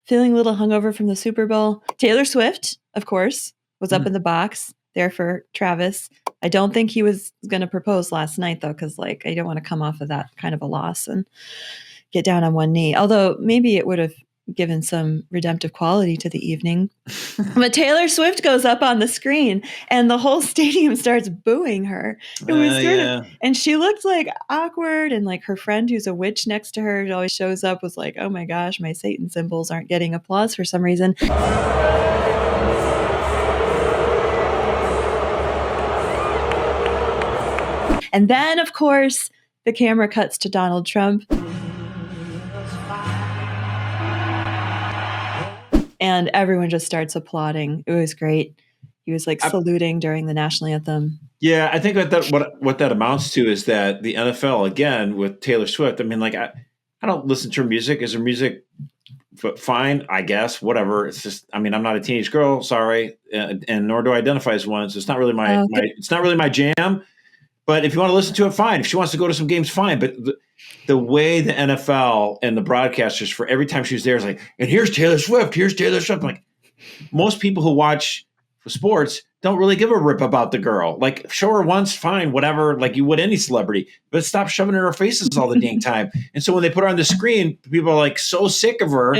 feeling a little hungover from the Super Bowl. Taylor Swift, of course, was up in the box there for Travis. I don't think he was going to propose last night, though, because I don't want to come off of that kind of a loss and get down on one knee. Although maybe it would have given some redemptive quality to the evening. But Taylor Swift goes up on the screen and the whole stadium starts booing her. It was and she looked awkward, and her friend who's a witch next to her, who always shows up, was like, oh my gosh, my Satan symbols aren't getting applause for some reason. And then, of course, the camera cuts to Donald Trump. And everyone just starts applauding. It was great. He was saluting during the national anthem. Yeah, I think what that amounts to is that the NFL, again, with Taylor Swift, I mean, I don't listen to her music. Is her music fine? I guess, whatever. It's just, I mean, I'm not a teenage girl, sorry, and nor do I identify as one. So it's not really it's not really my jam. But if you want to listen to it, fine. If she wants to go to some games, fine. But the way the NFL and the broadcasters, for every time she was there, is like, and here's Taylor Swift, here's Taylor Swift. I'm like, most people who watch sports don't really give a rip about the girl. Show her once, fine, whatever, like you would any celebrity, but stop shoving it in our faces all the dang time. And so when they put her on the screen, people are so sick of her,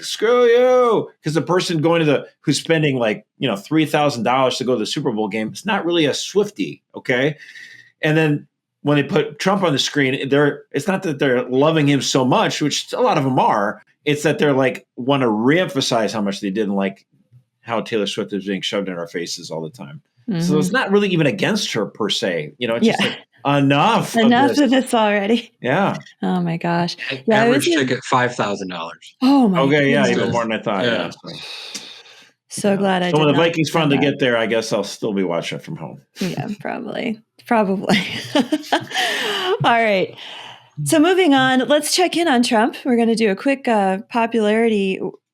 screw you. Because the person who's spending $3,000 to go to the Super Bowl game, it's not really a Swiftie, okay? And then when they put Trump on the screen, it's not that they're loving him so much, which a lot of them are. It's that they're want to reemphasize how much they didn't like how Taylor Swift is being shoved in our faces all the time. Mm-hmm. So it's not really even against her per se. It's just enough of this already. Yeah. Oh my gosh. Average ticket $5,000. Oh my. Okay. Yeah. Even more than I thought. Yeah. So glad I did. So when the Vikings finally get there, I guess I'll still be watching it from home. Yeah, probably. All right. So moving on, let's check in on Trump. We're going to do a quick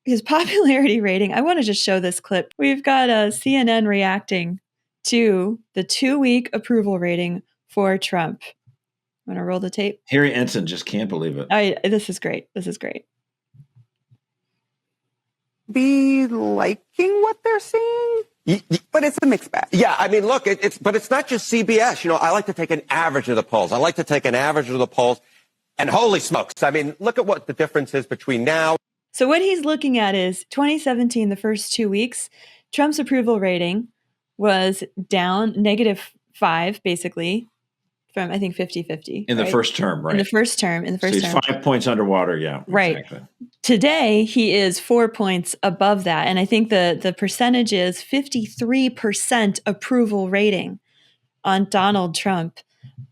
his popularity rating. I want to just show this clip. We've got CNN reacting to the 2-week approval rating for Trump. Want to roll the tape? Harry Ensign just can't believe it. This is great. Be liking what they're seeing? But it's a mixed bag. Yeah, I mean, look, but it's not just CBS. I like to take an average of the polls. And holy smokes, I mean, look at what the difference is between now. So what he's looking at is 2017, the first 2 weeks, Trump's approval rating was down -5, basically, from, I think, 50-50. In the first term, right? In the first term. So he's 5 points underwater, yeah. Right. Exactly. Today, he is 4 points above that. And I think the percentage is 53% approval rating on Donald Trump.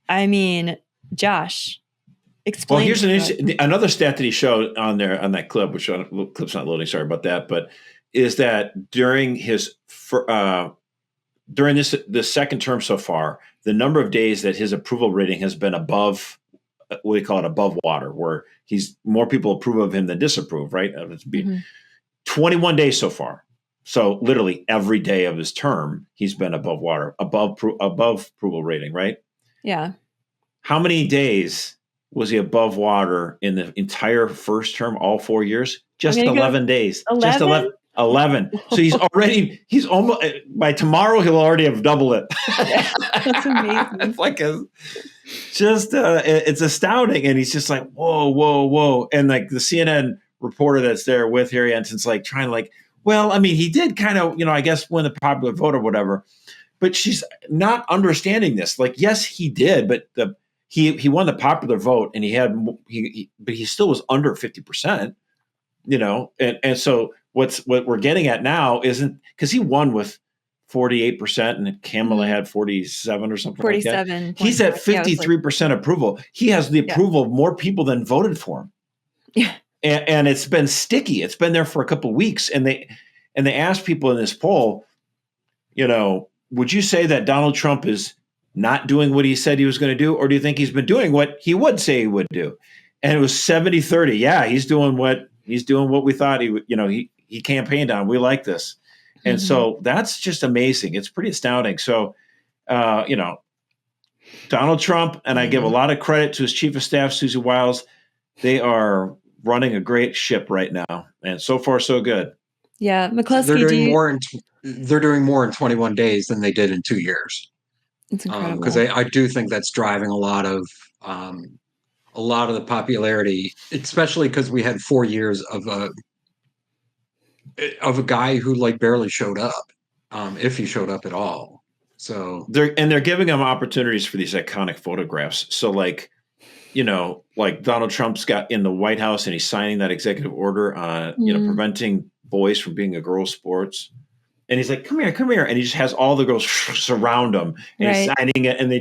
I mean, Josh, explain. Well, here's another stat that he showed on that clip, which clip's not loading, sorry about that, but is that during this second term so far, the number of days that his approval rating has been above, what do you call it, above water, where more people approve of him than disapprove, right? It's 21 days so far. So literally every day of his term, he's been above water, above approval rating, right? Yeah. How many days was he above water in the entire first term, all 4 years? Just 11 days. 11? Just 11. So he's almost, by tomorrow, he'll already have doubled it. That's amazing. It's it's astounding. And he's just like, whoa. And the CNN reporter that's there with Harry Ensign's trying to well, I mean, he did kind of, I guess win the popular vote or whatever, but she's not understanding this. Yes, he did, but he won the popular vote and but he still was under 50%, and so what we're getting at now isn't, because he won with 48% and Kamala had 47 or something 47 like that. He's at 53% approval. He has the approval of more people than voted for him. Yeah. And it's been sticky. It's been there for a couple of weeks. And they asked people in this poll, would you say that Donald Trump is not doing what he said he was going to do? Or do you think he's been doing what he would say he would do? And it was 70-30. Yeah, he's doing what we thought he would, he campaigned on. We like this. And so that's just amazing. It's pretty astounding. So, Donald Trump, and I give a lot of credit to his chief of staff, Susie Wiles. They are running a great ship right now, and so far so good. Yeah, McCluskey, they're doing more in 21 days than they did in 2 years. It's incredible. Because I do think that's driving a lot of the popularity, especially because we had 4 years of a guy who like barely showed up, if he showed up at all. So they're giving him opportunities for these iconic photographs. So like, like Donald Trump's got in the White House and he's signing that executive order on, preventing boys from being a girls' sports. And he's like, come here. And he just has all the girls surround him and he's signing it. And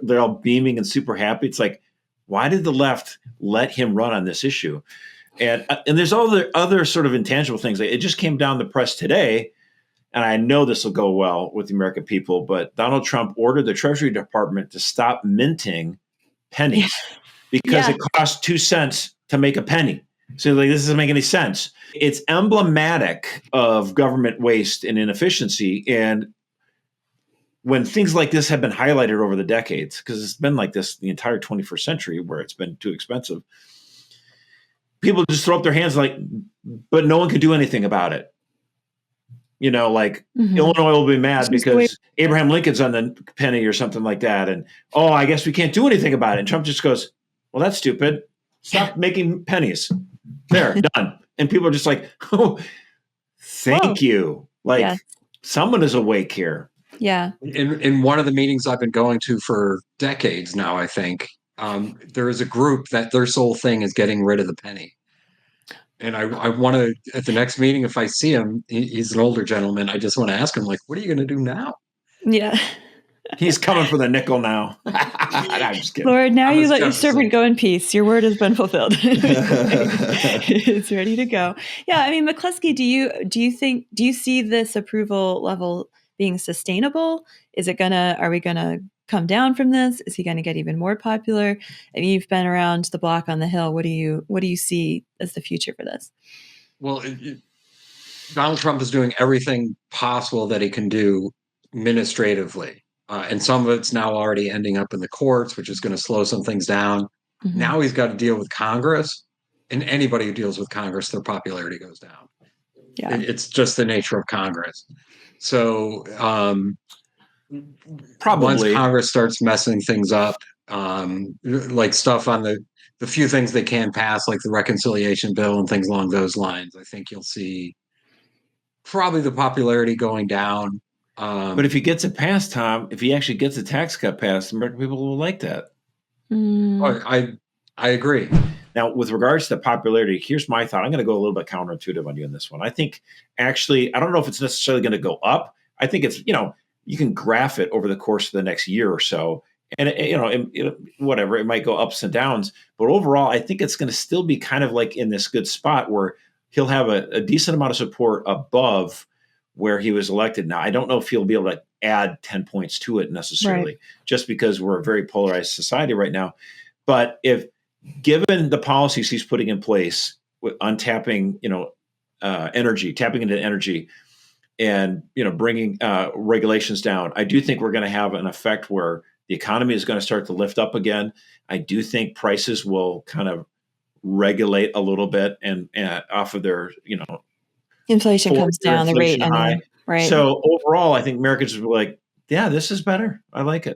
they're all beaming and super happy. It's like, why did the left let him run on this issue? And there's all the other sort of intangible things. It just came down the press today. And I know this will go well with the American people, but Donald Trump ordered the Treasury Department to stop minting pennies because it costs 2 cents to make a penny. So like, this doesn't make any sense. It's emblematic of government waste and inefficiency. And when things like this have been highlighted over the decades, because it's been like this the entire 21st century where it's been too expensive, people just throw up their hands like, but no one can do anything about it. Illinois will be mad because Abraham Lincoln's on the penny or something like that. And, I guess we can't do anything about it. And Trump just goes, well, that's stupid. Stop making pennies. There, done. And people are just like, oh, thank you. Like someone is awake here. Yeah. In one of the meetings I've been going to for decades now, I think, there is a group that their sole thing is getting rid of the penny. And I want to, at the next meeting, if I see him, he's an older gentleman, I just want to ask him, like, what are you going to do now? Yeah. He's coming for the nickel now. I'm just kidding. Lord, now you let your servant go in peace. Your word has been fulfilled. It's ready to go. Yeah, I mean, McCluskey, do you see this approval level being sustainable? Are we gonna come down from this? Is he gonna get even more popular? I mean, you've been around the block on the Hill. What do you see as the future for this? Well, Donald Trump is doing everything possible that he can do administratively. And some of it's now already ending up in the courts, which is going to slow some things down. Mm-hmm. Now he's got to deal with Congress, and anybody who deals with Congress, their popularity goes down. Yeah. It's just the nature of Congress. So probably once Congress starts messing things up, like stuff on the few things they can pass, like the reconciliation bill and things along those lines, I think you'll see probably the popularity going down. But if he gets it passed, Tom, if he actually gets a tax cut passed, American people will like that. I agree. Now, with regards to popularity, here's my thought. I'm going to go a little bit counterintuitive on you in this one. I think actually, I don't know if it's necessarily going to go up. I think it's, you can graph it over the course of the next year or so. And, whatever, it might go ups and downs. But overall, I think it's going to still be kind of like in this good spot where he'll have a decent amount of support above where he was elected. Now, I don't know if he'll be able to add 10 points to it necessarily, just because we're a very polarized society right now. But if given the policies he's putting in place with untapping, energy, tapping into energy and, bringing regulations down, I do think we're going to have an effect where the economy is going to start to lift up again. I do think prices will kind of regulate a little bit and off of their, inflation comes down, the rate, anyway. Right. So overall, I think Americans will be like, yeah, this is better. I like it.